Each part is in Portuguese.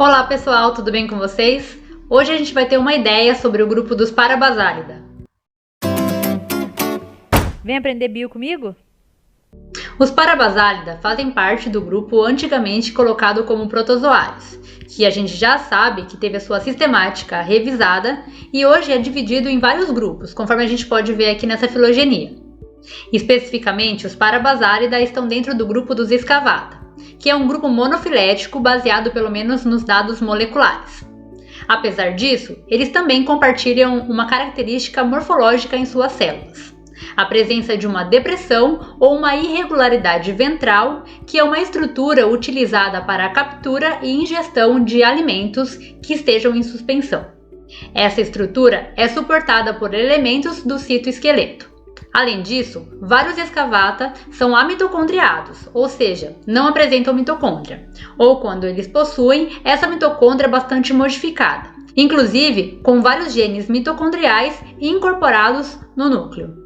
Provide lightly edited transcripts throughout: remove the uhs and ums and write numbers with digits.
Olá pessoal, tudo bem com vocês? Hoje a gente vai ter uma ideia sobre o grupo dos Parabasálida. Vem aprender bio comigo? Os Parabasálida fazem parte do grupo antigamente colocado como protozoários, que a gente já sabe que teve a sua sistemática revisada e hoje é dividido em vários grupos, conforme a gente pode ver aqui nessa filogenia. Especificamente, os Parabasálida estão dentro do grupo dos Escavata, que é um grupo monofilético baseado pelo menos nos dados moleculares. Apesar disso, eles também compartilham uma característica morfológica em suas células: a presença de uma depressão ou uma irregularidade ventral, que é uma estrutura utilizada para a captura e ingestão de alimentos que estejam em suspensão. Essa estrutura é suportada por elementos do citoesqueleto. Além disso, vários escavata são amitocondriados, ou seja, não apresentam mitocôndria, ou quando eles possuem, essa mitocôndria é bastante modificada, inclusive com vários genes mitocondriais incorporados no núcleo.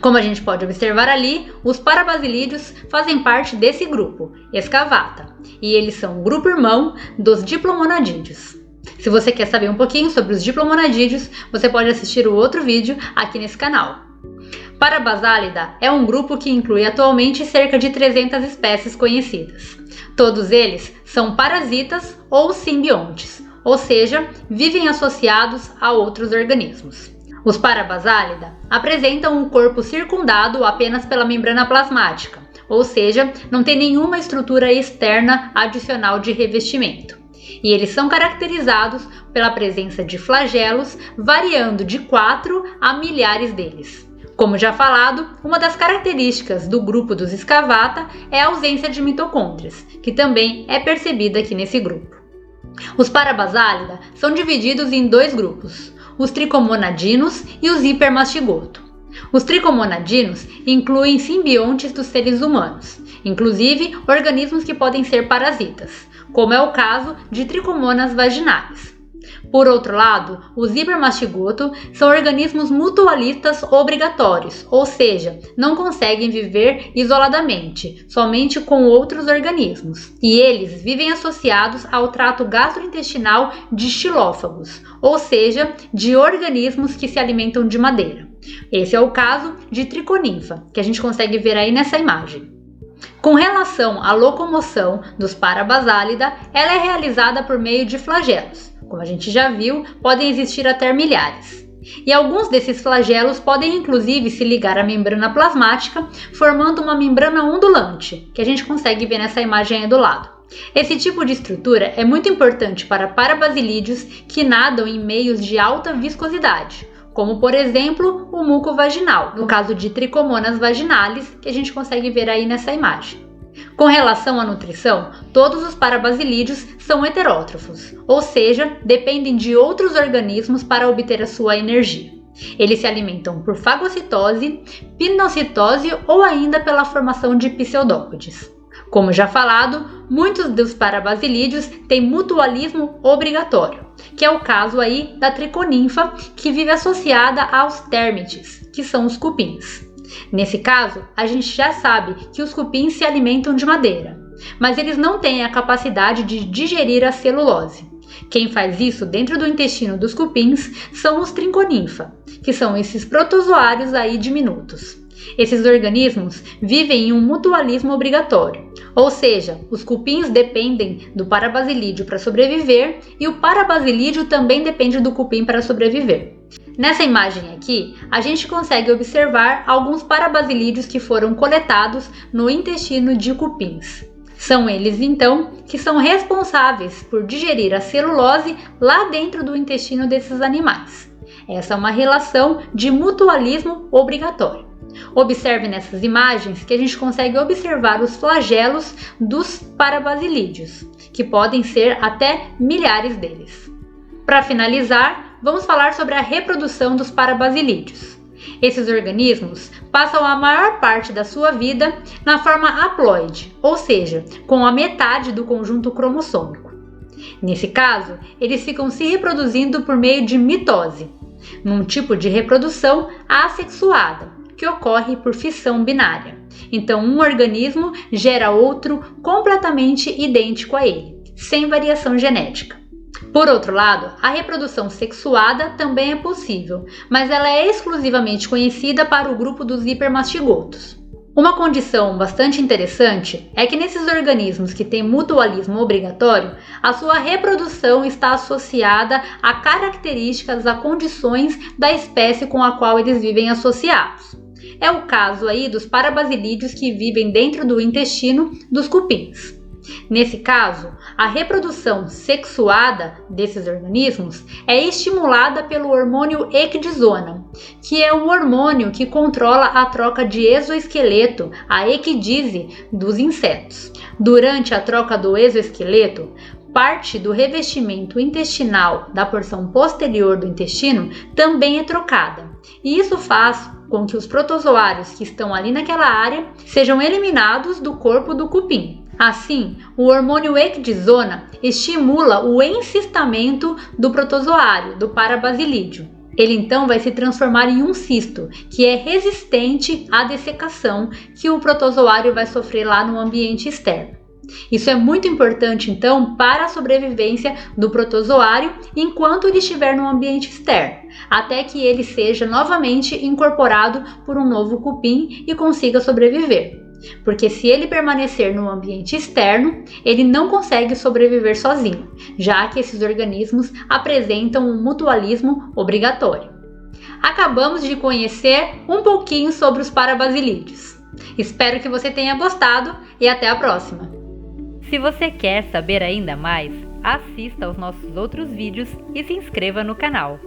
Como a gente pode observar ali, os parabasilídeos fazem parte desse grupo, escavata, e eles são o grupo irmão dos diplomonadídeos. Se você quer saber um pouquinho sobre os diplomonadídeos, você pode assistir o outro vídeo aqui nesse canal. Parabasálida é um grupo que inclui atualmente cerca de 300 espécies conhecidas. Todos eles são parasitas ou simbiontes, ou seja, vivem associados a outros organismos. Os Parabasálida apresentam um corpo circundado apenas pela membrana plasmática, ou seja, não tem nenhuma estrutura externa adicional de revestimento. E eles são caracterizados pela presença de flagelos, variando de 4 a milhares deles. Como já falado, uma das características do grupo dos escavata é a ausência de mitocôndrias, que também é percebida aqui nesse grupo. Os Parabasálida são divididos em dois grupos: os tricomonadinos e os hipermastigoto. Os tricomonadinos incluem simbiontes dos seres humanos, inclusive organismos que podem ser parasitas, como é o caso de tricomonas vaginalis. Por outro lado, os hipermastigoto são organismos mutualistas obrigatórios, ou seja, não conseguem viver isoladamente, somente com outros organismos. E eles vivem associados ao trato gastrointestinal de xilófagos, ou seja, de organismos que se alimentam de madeira. Esse é o caso de triconinfa, que a gente consegue ver aí nessa imagem. Com relação à locomoção dos Parabasálida, ela é realizada por meio de flagelos. Como a gente já viu, podem existir até milhares. E alguns desses flagelos podem inclusive se ligar à membrana plasmática, formando uma membrana ondulante, que a gente consegue ver nessa imagem aí do lado. Esse tipo de estrutura é muito importante para parabasilídeos que nadam em meios de alta viscosidade, como por exemplo o muco vaginal, no caso de tricomonas vaginalis, que a gente consegue ver aí nessa imagem. Com relação à nutrição, todos os parabasilídeos são heterótrofos, ou seja, dependem de outros organismos para obter a sua energia. Eles se alimentam por fagocitose, pinocitose ou ainda pela formação de pseudópodes. Como já falado, muitos dos parabasilídeos têm mutualismo obrigatório, que é o caso aí da triconinfa, que vive associada aos térmites, que são os cupins. Nesse caso, a gente já sabe que os cupins se alimentam de madeira, mas eles não têm a capacidade de digerir a celulose. Quem faz isso dentro do intestino dos cupins são os triconinfa, que são esses protozoários aí diminutos. Esses organismos vivem em um mutualismo obrigatório, ou seja, os cupins dependem do parabasilídeo para sobreviver e o parabasilídeo também depende do cupim para sobreviver. Nessa imagem aqui, a gente consegue observar alguns parabasilídeos que foram coletados no intestino de cupins. São eles, então, que são responsáveis por digerir a celulose lá dentro do intestino desses animais. Essa é uma relação de mutualismo obrigatório. Observe nessas imagens que a gente consegue observar os flagelos dos parabasilídeos, que podem ser até milhares deles. Para finalizar, vamos falar sobre a reprodução dos parabasilídeos. Esses organismos passam a maior parte da sua vida na forma haploide, ou seja, com a metade do conjunto cromossômico. Nesse caso, eles ficam se reproduzindo por meio de mitose, num tipo de reprodução assexuada, que ocorre por fissão binária. Então, um organismo gera outro completamente idêntico a ele, sem variação genética. Por outro lado, a reprodução sexuada também é possível, mas ela é exclusivamente conhecida para o grupo dos hipermastigotos. Uma condição bastante interessante é que nesses organismos que têm mutualismo obrigatório, a sua reprodução está associada a características, a condições da espécie com a qual eles vivem associados. É o caso aí dos parabasilídeos que vivem dentro do intestino dos cupins. Nesse caso, a reprodução sexuada desses organismos é estimulada pelo hormônio ecdisona, que é um hormônio que controla a troca de exoesqueleto, a ecdise, dos insetos. Durante a troca do exoesqueleto, parte do revestimento intestinal da porção posterior do intestino também é trocada, e isso faz com que os protozoários que estão ali naquela área sejam eliminados do corpo do cupim. Assim, o hormônio ecdisona estimula o encistamento do protozoário, do parabasilídeo. Ele então vai se transformar em um cisto, que é resistente à dessecação que o protozoário vai sofrer lá no ambiente externo. Isso é muito importante então para a sobrevivência do protozoário enquanto ele estiver no ambiente externo, até que ele seja novamente incorporado por um novo cupim e consiga sobreviver. Porque se ele permanecer no ambiente externo, ele não consegue sobreviver sozinho, já que esses organismos apresentam um mutualismo obrigatório. Acabamos de conhecer um pouquinho sobre os parabasilídeos. Espero que você tenha gostado e até a próxima! Se você quer saber ainda mais, assista aos nossos outros vídeos e se inscreva no canal.